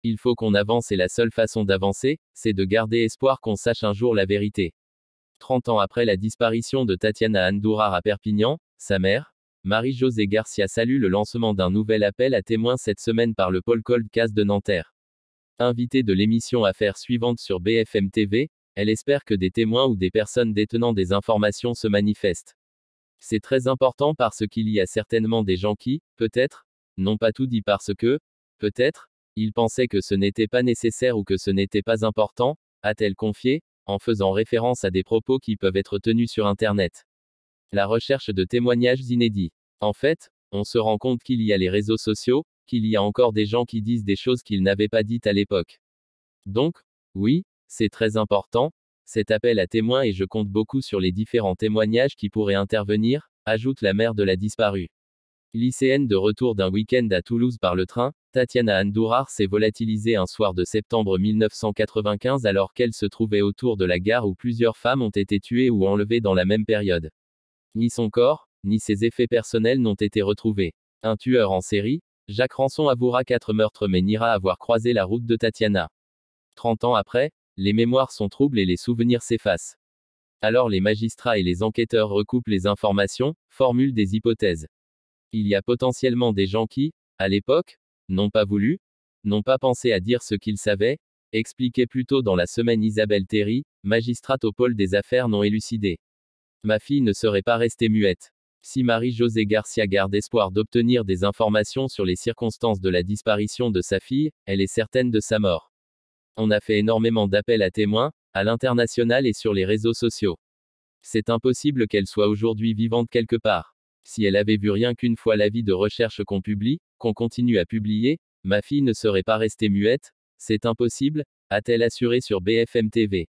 Il faut qu'on avance et la seule façon d'avancer, c'est de garder espoir qu'on sache un jour la vérité. 30 ans après la disparition de Tatiana Andourar à Perpignan, sa mère, Marie-Josée Garcia salue le lancement d'un nouvel appel à témoins cette semaine par le pôle Cold Case de Nanterre. Invitée de l'émission Affaires suivantes sur BFM TV, elle espère que des témoins ou des personnes détenant des informations se manifestent. C'est très important parce qu'il y a certainement des gens qui, peut-être, n'ont pas tout dit parce que, peut-être, ils pensaient que ce n'était pas nécessaire ou que ce n'était pas important, a-t-elle confié, en faisant référence à des propos qui peuvent être tenus sur Internet. La recherche de témoignages inédits. En fait, on se rend compte qu'il y a les réseaux sociaux, qu'il y a encore des gens qui disent des choses qu'ils n'avaient pas dites à l'époque. Donc, oui, c'est très important, cet appel à témoins et je compte beaucoup sur les différents témoignages qui pourraient intervenir, ajoute la mère de la disparue. Lycéenne de retour d'un week-end à Toulouse par le train, Tatiana Andourar s'est volatilisée un soir de septembre 1995 alors qu'elle se trouvait autour de la gare où plusieurs femmes ont été tuées ou enlevées dans la même période. Ni son corps, ni ses effets personnels n'ont été retrouvés. Un tueur en série, Jacques Ranson avouera 4 meurtres mais niera avoir croisé la route de Tatiana. 30 ans après, les mémoires sont troubles et les souvenirs s'effacent. Alors les magistrats et les enquêteurs recoupent les informations, formulent des hypothèses. Il y a potentiellement des gens qui, à l'époque, n'ont pas voulu, n'ont pas pensé à dire ce qu'ils savaient, expliquait plus tôt dans la semaine Isabelle Théry, magistrate au pôle des affaires non élucidées. Ma fille ne serait pas restée muette. Si Marie-Josée Garcia garde espoir d'obtenir des informations sur les circonstances de la disparition de sa fille, elle est certaine de sa mort. On a fait énormément d'appels à témoins, à l'international et sur les réseaux sociaux. C'est impossible qu'elle soit aujourd'hui vivante quelque part. Si elle avait vu rien qu'une fois l'avis de recherche qu'on publie, qu'on continue à publier, ma fille ne serait pas restée muette, c'est impossible, a-t-elle assuré sur BFM TV.